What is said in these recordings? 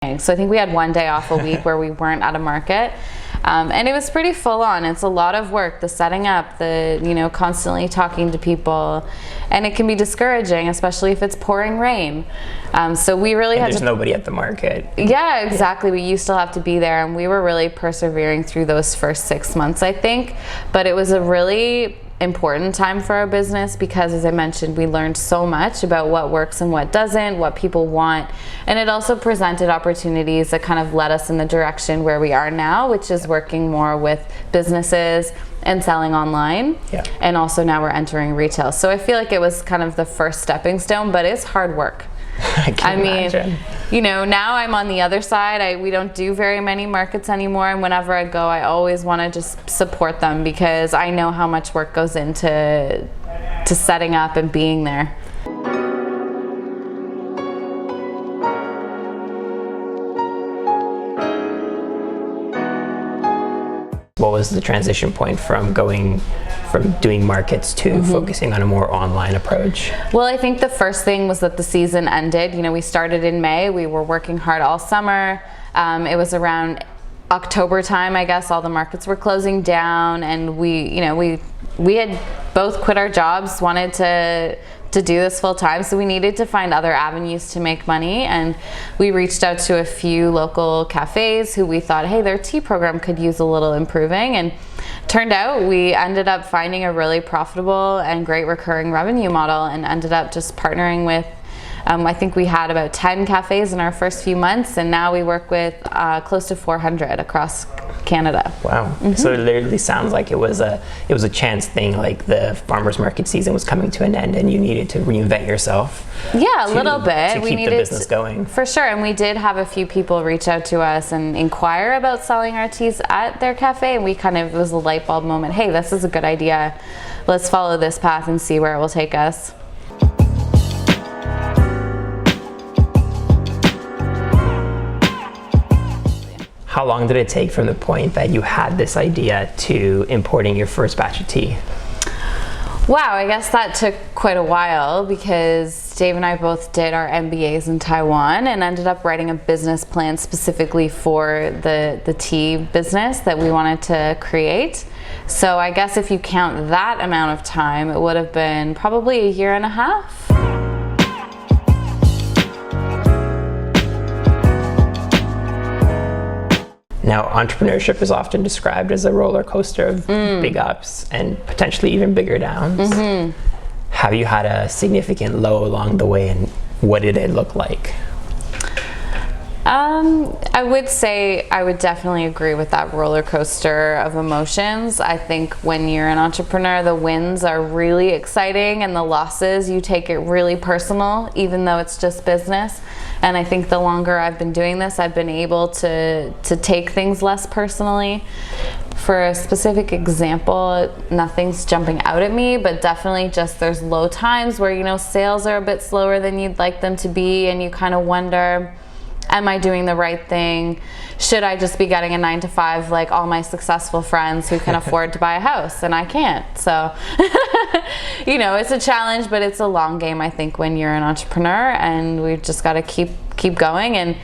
So I think we had one day off a week where we weren't at a market. And it was pretty full on. It's a lot of work, the setting up, the, constantly talking to people. And it can be discouraging, especially if it's pouring rain. So we really had there's nobody at the market. Yeah, exactly. You still have to be there. And we were really persevering through those first 6 months, I think. But it was a really important time for our business because, as I mentioned, we learned so much about what works and what doesn't, what people want, and it also presented opportunities that kind of led us in the direction where we are now, which is working more with businesses and selling online. And also now we're entering retail. So I feel like it was kind of the first stepping stone, but it's hard work. I mean, now I'm on the other side. We don't do very many markets anymore, and whenever I go, I always want to just support them because I know how much work goes into setting up and being there. What was the transition point from doing markets to focusing on a more online approach? Well, I think the first thing was that the season ended. We started in May. We were working hard all summer. It was around October time, I guess, all the markets were closing down, and we had both quit our jobs, wanted to do this full time, so we needed to find other avenues to make money, and we reached out to a few local cafes who we thought, hey, their tea program could use a little improving, and turned out we ended up finding a really profitable and great recurring revenue model and ended up just partnering with I think we had about 10 cafes in our first few months, and now we work with close to 400 across Canada. Wow. So it literally sounds like it was a chance thing, like the farmers market season was coming to an end and you needed to reinvent yourself. Yeah, a little bit. To keep the business going. For sure. And we did have a few people reach out to us and inquire about selling our teas at their cafe, and it was a light bulb moment. Hey, this is a good idea. Let's follow this path and see where it will take us. How long did it take from the point that you had this idea to importing your first batch of tea? Wow, I guess that took quite a while because Dave and I both did our MBAs in Taiwan and ended up writing a business plan specifically for the tea business that we wanted to create. So I guess if you count that amount of time, it would have been probably a year and a half. Now, entrepreneurship is often described as a roller coaster of big ups and potentially even bigger downs. Have you had a significant low along the way, and what did it look like? I would say I would definitely agree with that roller coaster of emotions. I think when you're an entrepreneur, the wins are really exciting and the losses, you take it really personal, even though it's just business. And I think the longer I've been doing this, I've been able to take things less personally. For a specific example, nothing's jumping out at me, but definitely just there's low times where, sales are a bit slower than you'd like them to be, and you kind of wonder, am I doing the right thing? Should I just be getting a 9-to-5 like all my successful friends who can afford to buy a house and I can't? So, it's a challenge, but it's a long game, I think, when you're an entrepreneur, and we've just got to keep going, and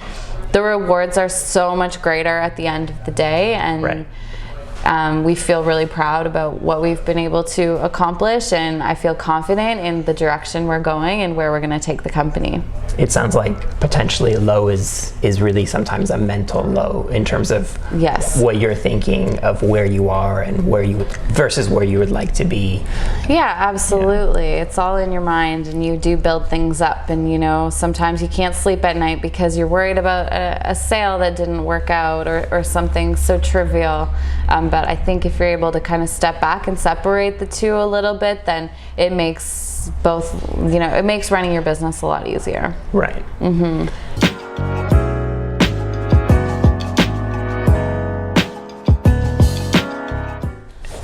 the rewards are so much greater at the end of the day, and we feel really proud about what we've been able to accomplish, and I feel confident in the direction we're going and where we're going to take the company. It sounds like potentially low is really sometimes a mental low in terms of what you're thinking of where you are and versus where you would like to be. Yeah, absolutely. It's all in your mind, and you do build things up, and sometimes you can't sleep at night because you're worried about a sale that didn't work out or something so trivial. But I think if you're able to kind of step back and separate the two a little bit, then it makes it makes running your business a lot easier. Right.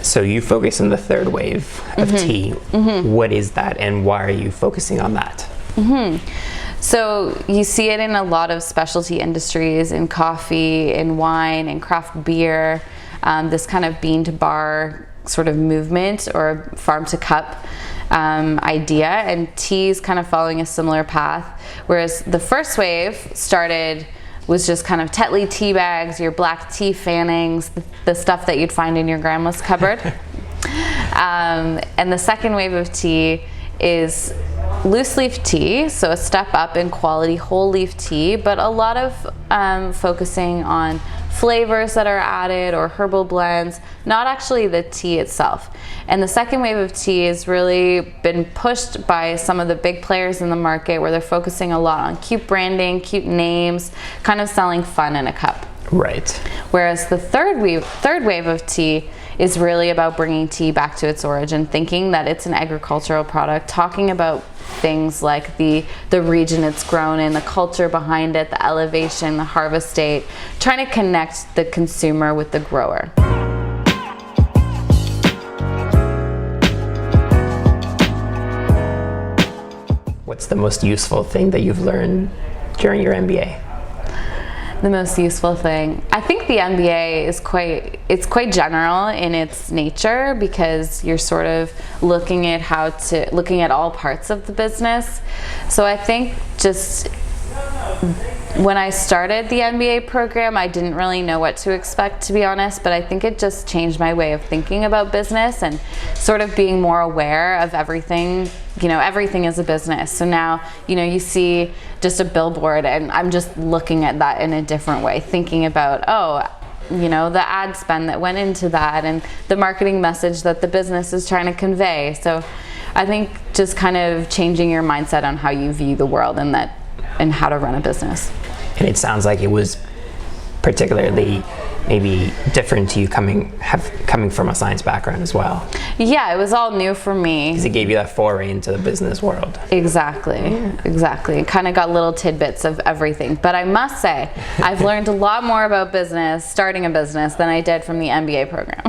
So you focus on the third wave of tea. What is that, and why are you focusing on that? So you see it in a lot of specialty industries, in coffee, in wine, in craft beer, this kind of bean to bar sort of movement or farm to cup idea, and tea is kind of following a similar path, whereas the first wave started was just kind of Tetley tea bags, your black tea fannings, the stuff that you'd find in your grandma's cupboard. And the second wave of tea is loose leaf tea, so a step up in quality whole leaf tea, but a lot of focusing on flavors that are added or herbal blends, not actually the tea itself. And the second wave of tea has really been pushed by some of the big players in the market, where they're focusing a lot on cute branding, cute names, kind of selling fun in a cup. Right. Whereas the third wave of tea is really about bringing tea back to its origin, thinking that it's an agricultural product, talking about things like the region it's grown in, the culture behind it, the elevation, the harvest date, trying to connect the consumer with the grower. What's the most useful thing that you've learned during your MBA? The most useful thing, I think the MBA is quite general in its nature, because you're sort of looking at all parts of the business. So I think just when I started the MBA program, I didn't really know what to expect, to be honest, but I think it just changed my way of thinking about business and sort of being more aware of everything. Everything is a business. So now, you see just a billboard, and I'm just looking at that in a different way, thinking about, the ad spend that went into that and the marketing message that the business is trying to convey. So I think just kind of changing your mindset on how you view the world and how to run a business. And it sounds like it was particularly maybe different to you coming from a science background as well. Yeah, it was all new for me. Because it gave you that foray into the business world. Exactly. Kind of got little tidbits of everything. But I must say, I've learned a lot more about business, starting a business, than I did from the MBA program.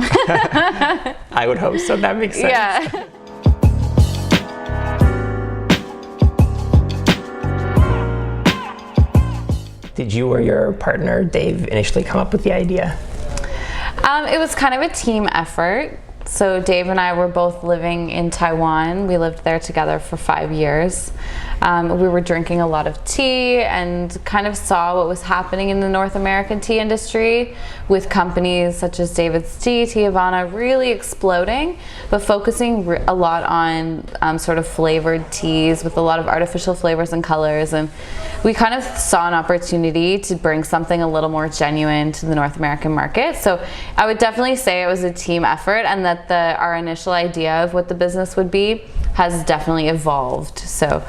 I would hope so. That makes sense. Yeah. Did you or your partner, Dave, initially come up with the idea? It was kind of a team effort. So Dave and I were both living in Taiwan. We lived there together for 5 years. We were drinking a lot of tea and kind of saw what was happening in the North American tea industry, with companies such as David's Tea, Teavana really exploding, but focusing a lot on sort of flavored teas with a lot of artificial flavors and colors. And we kind of saw an opportunity to bring something a little more genuine to the North American market. So I would definitely say it was a team effort, and that our initial idea of what the business would be has definitely evolved. So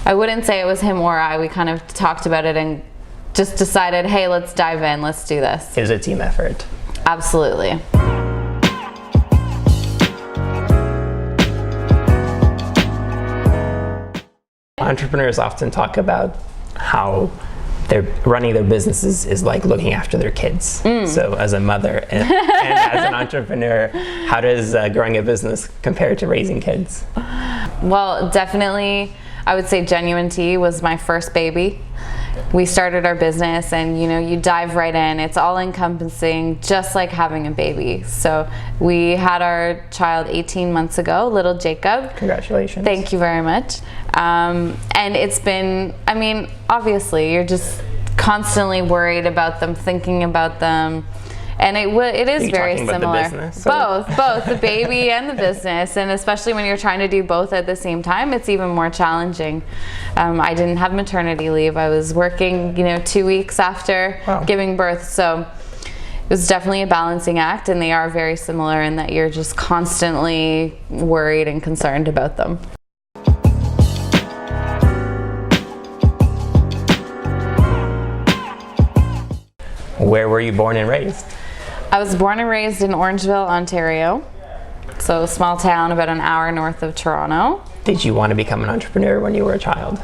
I wouldn't say it was him or I. We kind of talked about it and just decided, hey, let's dive in, let's do this. It was a team effort. Absolutely. Entrepreneurs often talk about how they're running their businesses is like looking after their kids. So as a mother and as an entrepreneur, how does growing a business compare to raising kids? Well, definitely, I would say Genuine Tea was my first baby. We started our business, and you dive right in. It's all encompassing, just like having a baby. So we had our child 18 months ago, little Jacob. Congratulations. Thank you very much. And it's been, obviously you're just constantly worried about them, thinking about them. And it is very similar. Both the baby and the business, and especially when you're trying to do both at the same time, it's even more challenging. I didn't have maternity leave. I was working, 2 weeks after giving birth, so it was definitely a balancing act. And they are very similar in that you're just constantly worried and concerned about them. Where were you born and raised? I was born and raised in Orangeville, Ontario. So a small town about an hour north of Toronto. Did you want to become an entrepreneur when you were a child?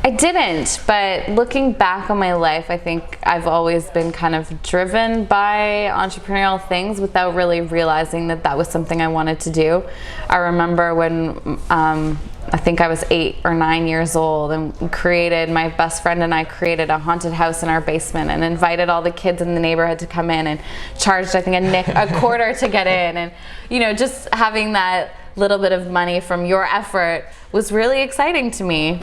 I didn't, but looking back on my life, I think I've always been kind of driven by entrepreneurial things without really realizing that was something I wanted to do. I remember when I think I was 8 or 9 years old, and my best friend and I created a haunted house in our basement and invited all the kids in the neighborhood to come in, and charged, I think, a quarter to get in. And just having that little bit of money from your effort was really exciting to me.